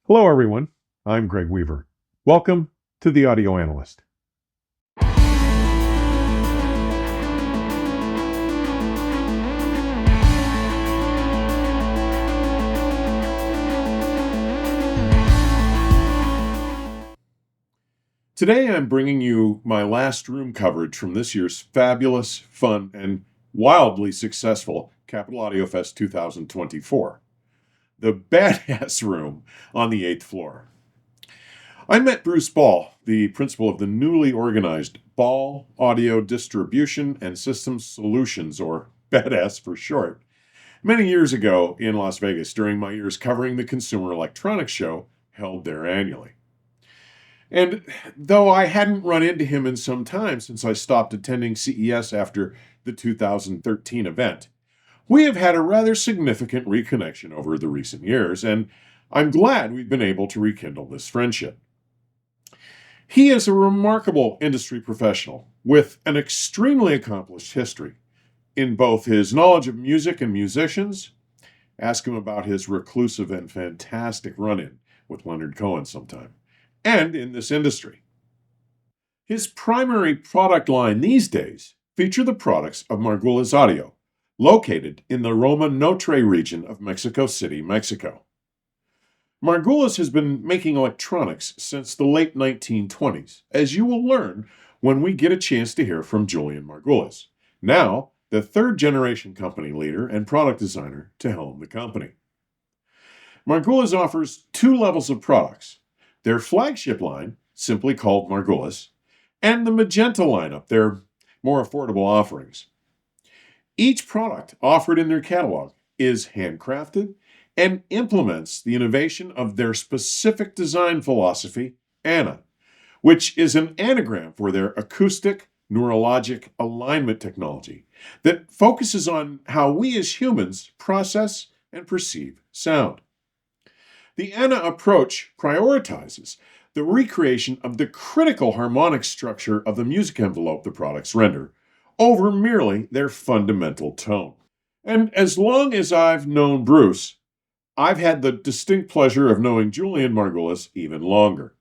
Hello, everyone. I'm Greg Weaver. Welcome to the Audio Analyst. Today, I'm bringing you my last room coverage from this year's fabulous, fun, and wildly successful Capital Audiofest 2024. The Badass Room on the 8th floor. I met Bruce Ball, the principal of the newly organized Ball Audio Distribution and Systems Solutions, or Badass for short, many years ago in Las Vegas during my years covering the Consumer Electronics Show held there annually. And though I hadn't run into him in some time since I stopped attending CES after the 2013 event, we have had a rather significant reconnection over the recent years, and I'm glad we've been able to rekindle this friendship. He is a remarkable industry professional with an extremely accomplished history in both his knowledge of music and musicians. Ask him about his reclusive and fantastic run-in with Leonard Cohen sometime, and in this industry. His primary product line these days feature the products of Margules Audio, located in the Roma Notre region of Mexico City, Mexico. Margules has been making electronics since the late 1920s, as you will learn when we get a chance to hear from Julian Margules, now the third-generation company leader and product designer to helm the company. Margules offers two levels of products: their flagship line, simply called Margules, and the Magenta lineup, their more affordable offerings. Each product offered in their catalog is handcrafted and implements the innovation of their specific design philosophy, ANA, which is an anagram for their acoustic neurologic alignment technology that focuses on how we as humans process and perceive sound. The ANA approach prioritizes the recreation of the critical harmonic structure of the music envelope the products render over merely their fundamental tone. And as long as I've known Bruce, I've had the distinct pleasure of knowing Julian Margules even longer.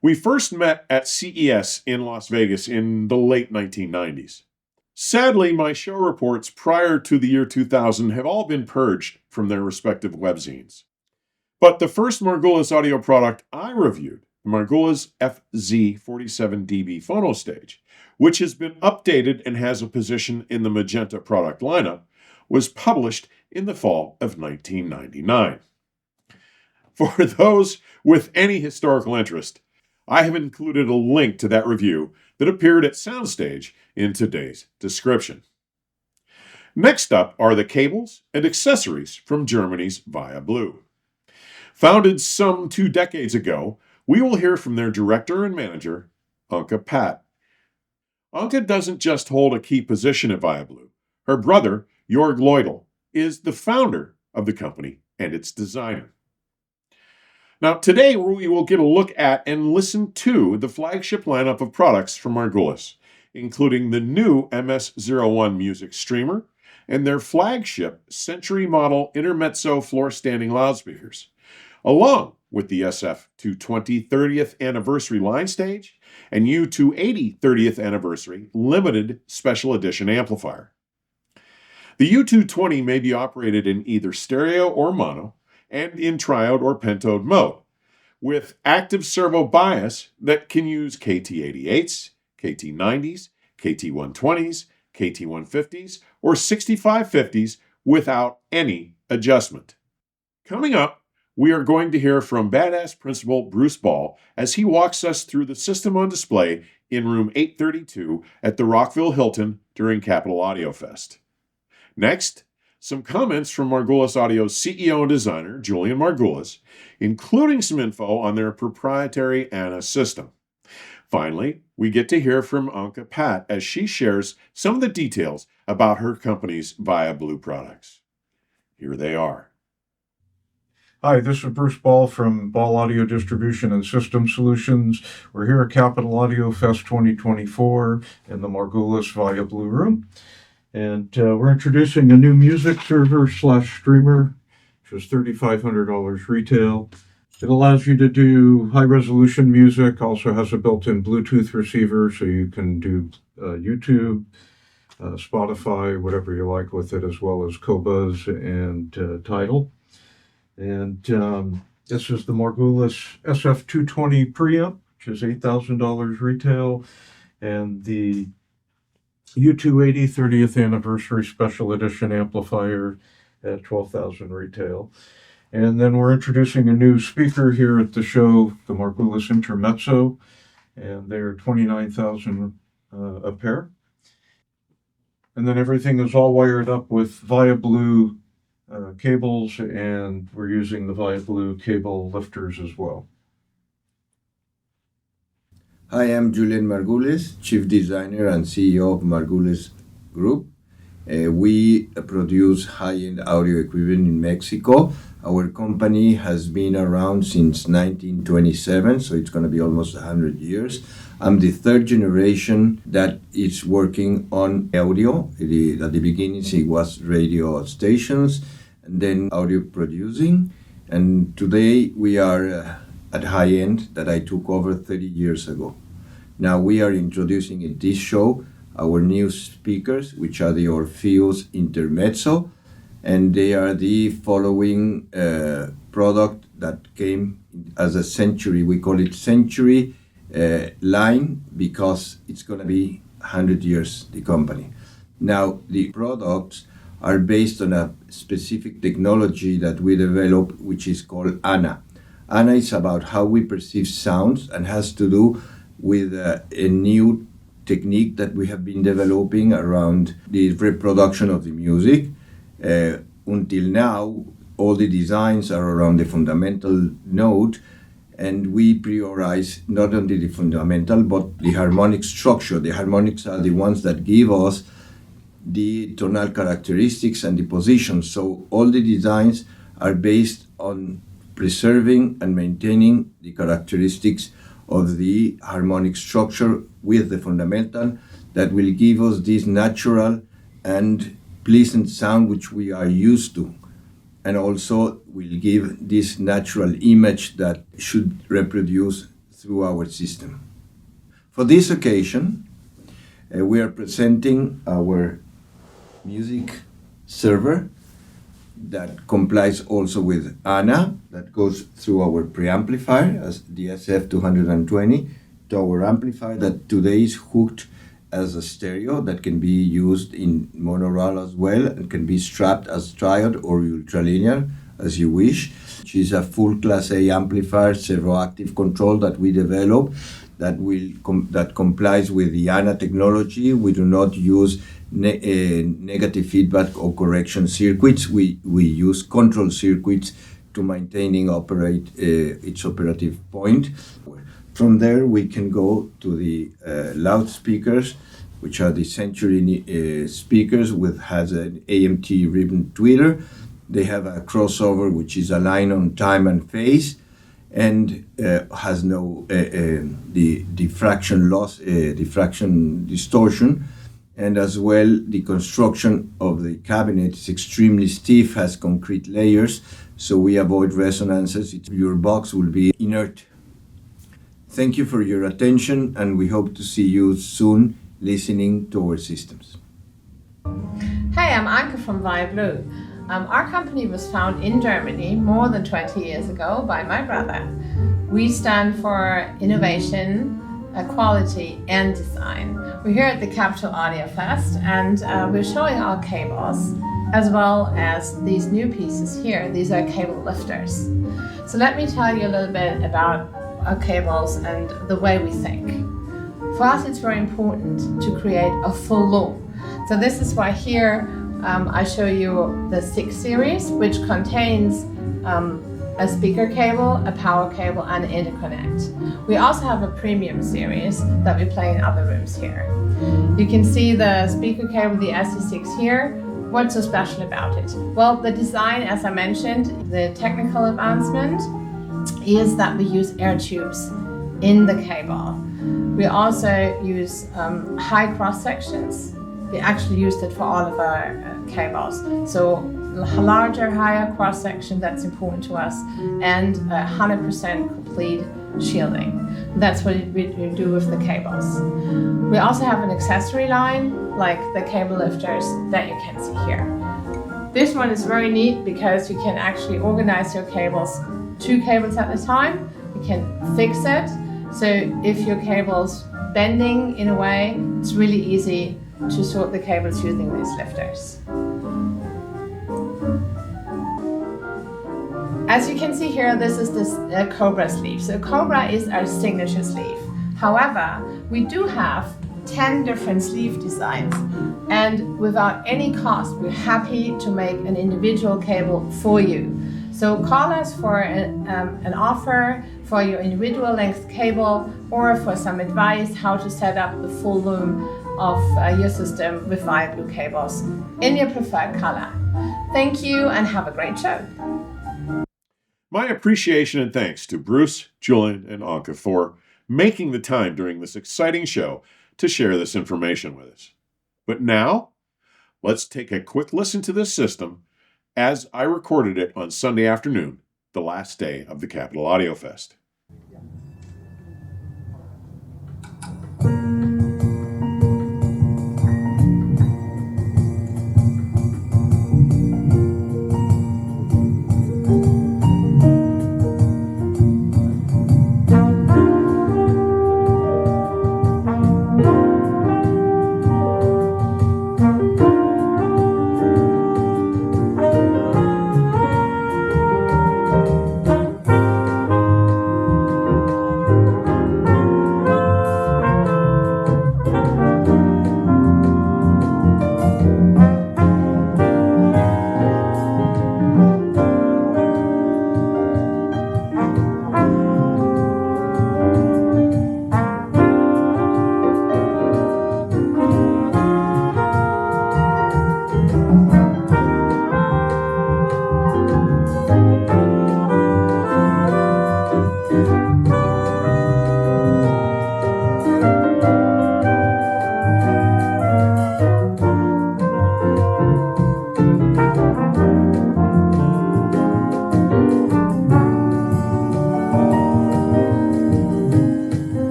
We first met at CES in Las Vegas in the late 1990s. Sadly, my show reports prior to the year 2000 have all been purged from their respective webzines. But the first Margules Audio product I reviewed, the Margules FZ47dB Phono stage, which has been updated and has a position in the Magenta product lineup, was published in the fall of 1999. For those with any historical interest, I have included a link to that review that appeared at Soundstage in today's description. Next up are the cables and accessories from Germany's Viablue. Founded some 2 decades ago, we will hear from their director and manager, Anke Patt. Anke doesn't just hold a key position at Viablue. Her brother, Jörg Leudl, is the founder of the company and its designer. Now, today we will get a look at and listen to the flagship lineup of products from Margules, including the new MS-01 music streamer and their flagship Century model Intermezzo floor-standing loudspeakers, along with the SF220 30th anniversary line stage and U280 30th anniversary limited special edition amplifier. The U220 may be operated in either stereo or mono and in triode or pentode mode, with active servo bias that can use KT88s, KT90s, KT120s, KT150s, or 6550s without any adjustment. Coming up, we are going to hear from Badass Principal Bruce Ball as he walks us through the system on display in room 832 at the Rockville Hilton during Capital Audiofest. Next, some comments from Margules Audio's CEO and designer, Julian Margules, including some info on their proprietary ANA system. Finally, we get to hear from Anke Patt as she shares some of the details about her company's Viablue products. Here they are. Hi, this is Bruce Ball from Ball Audio Distribution and System Solutions. We're here at Capital Audiofest 2024 in the Margules Viablue room. And we're introducing a new music server/streamer, which was $3,500 retail. It allows you to do high-resolution music, also has a built-in Bluetooth receiver, so you can do YouTube, Spotify, whatever you like with it, as well as Qobuz and Tidal. And this is the Margules SF220 preamp, which is $8,000 retail, and the U280 30th Anniversary Special Edition amplifier at $12,000 retail. And then we're introducing a new speaker here at the show, the Margules Intermezzo, and they're $29,000 a pair. And then everything is all wired up with Viablue cables, and we're using the Viablue cable lifters as well. Hi, I'm Julian Margules, Chief Designer and CEO of Margules Group. We produce high-end audio equipment in Mexico. Our company has been around since 1927, so it's going to be almost 100 years. I'm the third generation that is working on audio. At the beginning, it was radio stations, and then audio producing. And today, we are at high-end that I took over 30 years ago. Now we are introducing in this show our new speakers, which are the Orpheus Intermezzo, and they are the following product that came as a century. We call it century line because it's going to be 100 years, the company. Now, the products are based on a specific technology that we developed, which is called ANA. ANA is about how we perceive sounds and has to do with a new technique that we have been developing around the reproduction of the music. Until now, all the designs are around the fundamental note, and we prioritize not only the fundamental, but the harmonic structure. The harmonics are the ones that give us the tonal characteristics and the position. So all the designs are based on preserving and maintaining the characteristics of the harmonic structure with the fundamental that will give us this natural and pleasant sound which we are used to, and also will give this natural image that should reproduce through our system. For this occasion, we are presenting our music server that complies also with ANA, that goes through our preamplifier as the SF220 to our amplifier that today is hooked as a stereo that can be used in monaural as well and can be strapped as triode or ultralinear as you wish. Which is a full Class A amplifier, servo-active control that we develop that complies with the ANA technology. We do not use negative feedback or correction circuits. We use control circuits to maintaining operate its operative point. From there, we can go to the loudspeakers, which are the Century speakers, has an AMT ribbon tweeter. They have a crossover, which is aligned on time and phase, and has no the diffraction loss, diffraction distortion. And as well, the construction of the cabinet is extremely stiff, has concrete layers, so we avoid resonances. Your box will be inert. Thank you for your attention, and we hope to see you soon listening to our systems. Hi, I'm Anke from Viablue. Our company was founded in Germany more than 20 years ago by my brother. We stand for innovation, quality and design. We're here at the Capital Audiofest, and we're showing our cables as well as these new pieces here. These are cable lifters. So let me tell you a little bit about our cables and the way we think. For us, it's very important to create a full loop. So this is why here I show you the 6 series, which contains a speaker cable, a power cable, and an interconnect. We also have a premium series that we play in other rooms here. You can see the speaker cable, the SE6 here. What's so special about it? Well, the design, as I mentioned, the technical advancement is that we use air tubes in the cable. We also use high cross sections. We actually used it for all of our cables. So larger, higher cross section, that's important to us, and 100% complete shielding. That's what we do with the cables. We also have an accessory line, like the cable lifters that you can see here. This one is very neat because you can actually organize your cables, 2 cables at a time. You can fix it. So if your cable's bending in a way, it's really easy to sort the cables using these lifters. As you can see here, this is this Cobra sleeve. So Cobra is our signature sleeve. However, we do have 10 different sleeve designs, and without any cost, we're happy to make an individual cable for you. So call us for an offer for your individual length cable, or for some advice how to set up the full loom of your system with Viablue cables in your preferred color. Thank you and have a great show. My appreciation and thanks to Burce, Julian, and Anke for making the time during this exciting show to share this information with us. But now, let's take a quick listen to this system as I recorded it on Sunday afternoon, the last day of the Capital Audiofest.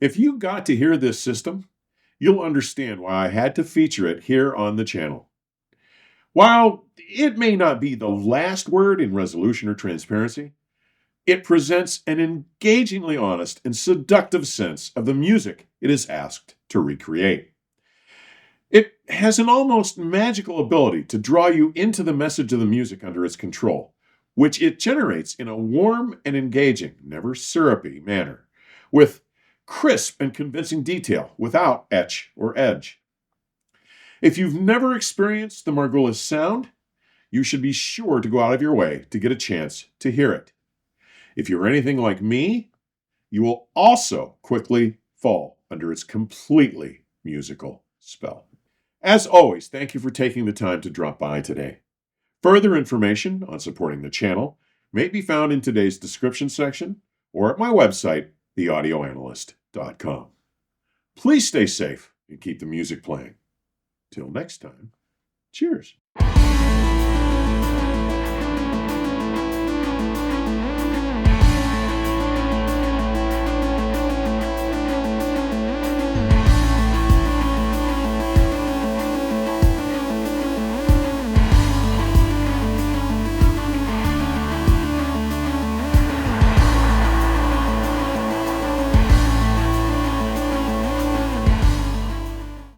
If you got to hear this system, you'll understand why I had to feature it here on the channel. While it may not be the last word in resolution or transparency, it presents an engagingly honest and seductive sense of the music it is asked to recreate. It has an almost magical ability to draw you into the message of the music under its control, which it generates in a warm and engaging, never syrupy manner, with crisp and convincing detail without etch or edge. If you've never experienced the Margules sound, you should be sure to go out of your way to get a chance to hear it. If you're anything like me, you will also quickly fall under its completely musical spell. As always, thank you for taking the time to drop by today. Further information on supporting the channel may be found in today's description section or at my website, theaudioanalyst.com. Please stay safe and keep the music playing. Till next time, cheers.